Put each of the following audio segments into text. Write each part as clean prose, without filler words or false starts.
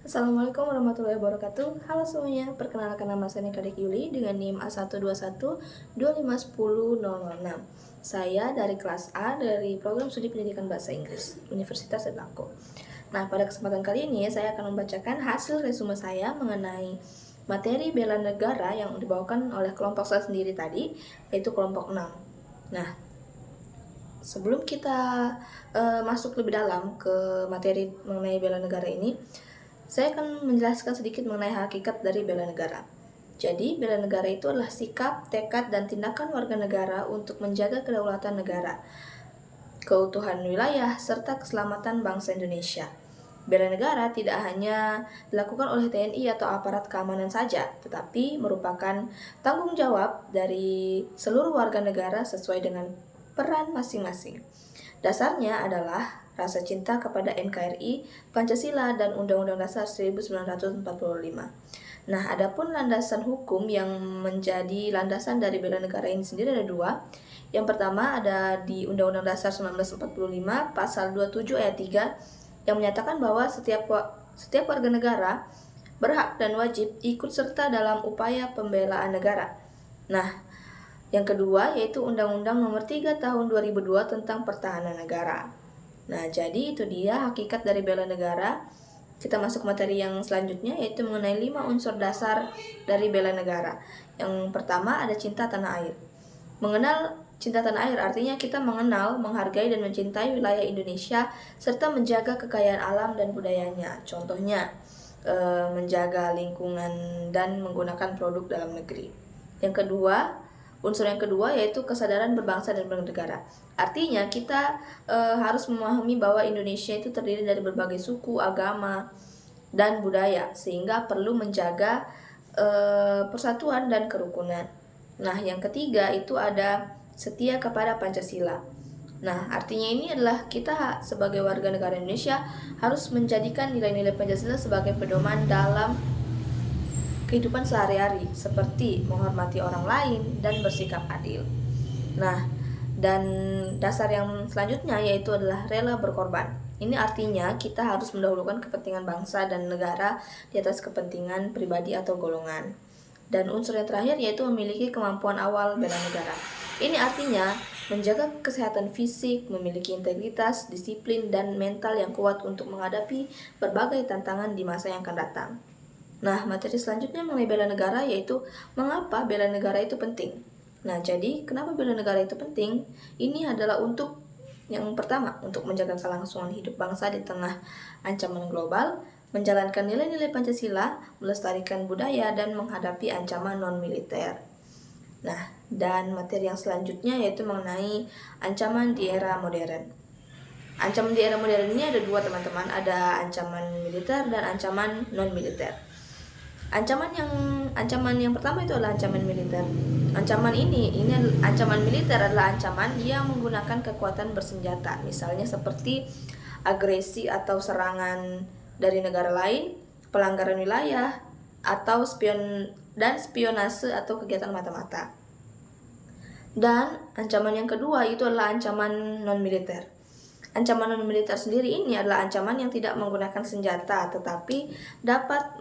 Assalamualaikum warahmatullahi wabarakatuh. Halo semuanya, perkenalkan nama saya Nikadik Yuli dengan NIM A121251006. Saya dari kelas A dari program studi pendidikan bahasa Inggris Universitas Erlangga. Nah, pada kesempatan kali ini saya akan membacakan hasil resume saya mengenai materi bela negara yang dibawakan oleh kelompok saya sendiri tadi, yaitu kelompok 6. Nah, sebelum kita masuk lebih dalam ke materi mengenai bela negara ini, saya akan menjelaskan sedikit mengenai hakikat dari bela negara. Jadi, bela negara itu adalah sikap, tekad, dan tindakan warga negara untuk menjaga kedaulatan negara, keutuhan wilayah, serta keselamatan bangsa Indonesia. Bela negara tidak hanya dilakukan oleh TNI atau aparat keamanan saja, tetapi merupakan tanggung jawab dari seluruh warga negara sesuai dengan peran masing-masing. Dasarnya adalah rasa cinta kepada NKRI, Pancasila, dan Undang-Undang Dasar 1945. Nah, adapun landasan hukum yang menjadi landasan dari bela negara ini sendiri ada dua. Yang pertama ada di Undang-Undang Dasar 1945, Pasal 27 ayat 3, yang menyatakan bahwa setiap warga negara berhak dan wajib ikut serta dalam upaya pembelaan negara. Nah, yang kedua yaitu Undang-Undang Nomor 3 Tahun 2002 tentang Pertahanan Negara. Nah, jadi itu dia hakikat dari bela negara. Kita masuk materi yang selanjutnya, yaitu mengenai 5 unsur dasar dari bela negara. Yang pertama ada cinta tanah air. Mengenal cinta tanah air artinya kita mengenal, menghargai, dan mencintai wilayah Indonesia serta menjaga kekayaan alam dan budayanya. Contohnya, menjaga lingkungan dan menggunakan produk dalam negeri. Unsur yang kedua yaitu kesadaran berbangsa dan bernegara. Artinya kita harus memahami bahwa Indonesia itu terdiri dari berbagai suku, agama, dan budaya, sehingga perlu menjaga persatuan dan kerukunan. Nah, yang ketiga itu ada setia kepada Pancasila. Nah, artinya ini adalah kita sebagai warga negara Indonesia harus menjadikan nilai-nilai Pancasila sebagai pedoman dalam kehidupan sehari-hari, seperti menghormati orang lain dan bersikap adil. Nah, dan dasar yang selanjutnya yaitu adalah rela berkorban. Ini artinya kita harus mendahulukan kepentingan bangsa dan negara di atas kepentingan pribadi atau golongan. Dan unsur yang terakhir yaitu memiliki kemampuan awal bela negara. Ini artinya menjaga kesehatan fisik, memiliki integritas, disiplin, dan mental yang kuat untuk menghadapi berbagai tantangan di masa yang akan datang. Nah, materi selanjutnya mengenai bela negara yaitu mengapa bela negara itu penting. Nah, jadi kenapa bela negara itu penting? Ini adalah untuk yang pertama, untuk menjaga kelangsungan hidup bangsa di tengah ancaman global, menjalankan nilai-nilai Pancasila, melestarikan budaya, dan menghadapi ancaman non-militer. Nah, dan materi yang selanjutnya yaitu mengenai ancaman di era modern. Ancaman di era modern ini ada dua, teman-teman. Ada ancaman militer dan ancaman non-militer. Ancaman yang pertama itu adalah ancaman militer. Ancaman militer adalah ancaman yang menggunakan kekuatan bersenjata, misalnya seperti agresi atau serangan dari negara lain, pelanggaran wilayah, atau spionase atau kegiatan mata-mata. Dan ancaman yang kedua itu adalah ancaman non-militer. Ancaman non-militer sendiri ini adalah ancaman yang tidak menggunakan senjata, tetapi dapat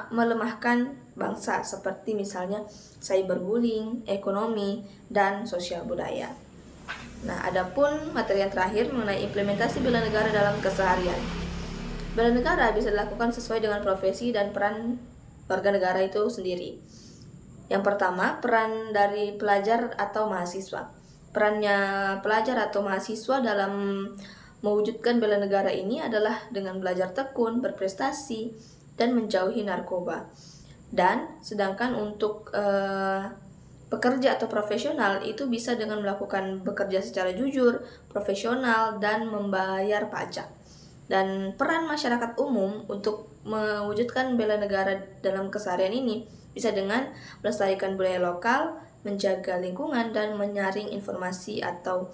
melemahkan bangsa, seperti misalnya cyberbullying, ekonomi, dan sosial budaya. Nah, adapun materi yang terakhir mengenai implementasi bela negara dalam keseharian. Bela negara bisa dilakukan sesuai dengan profesi dan peran warga negara itu sendiri. Yang pertama, peran dari pelajar atau mahasiswa. Perannya pelajar atau mahasiswa dalam mewujudkan bela negara ini adalah dengan belajar tekun, berprestasi, dan menjauhi narkoba. Dan sedangkan untuk pekerja atau profesional itu bisa dengan melakukan bekerja secara jujur, profesional, dan membayar pajak. Dan peran masyarakat umum untuk mewujudkan bela negara dalam keseharian ini bisa dengan melestarikan budaya lokal, menjaga lingkungan, dan menyaring informasi atau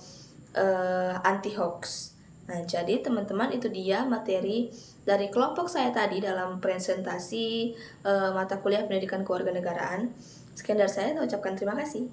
anti-hoax. Nah, jadi teman-teman itu dia materi dari kelompok saya tadi dalam presentasi mata kuliah pendidikan kewarganegaraan. Sekian dari saya ucapkan terima kasih.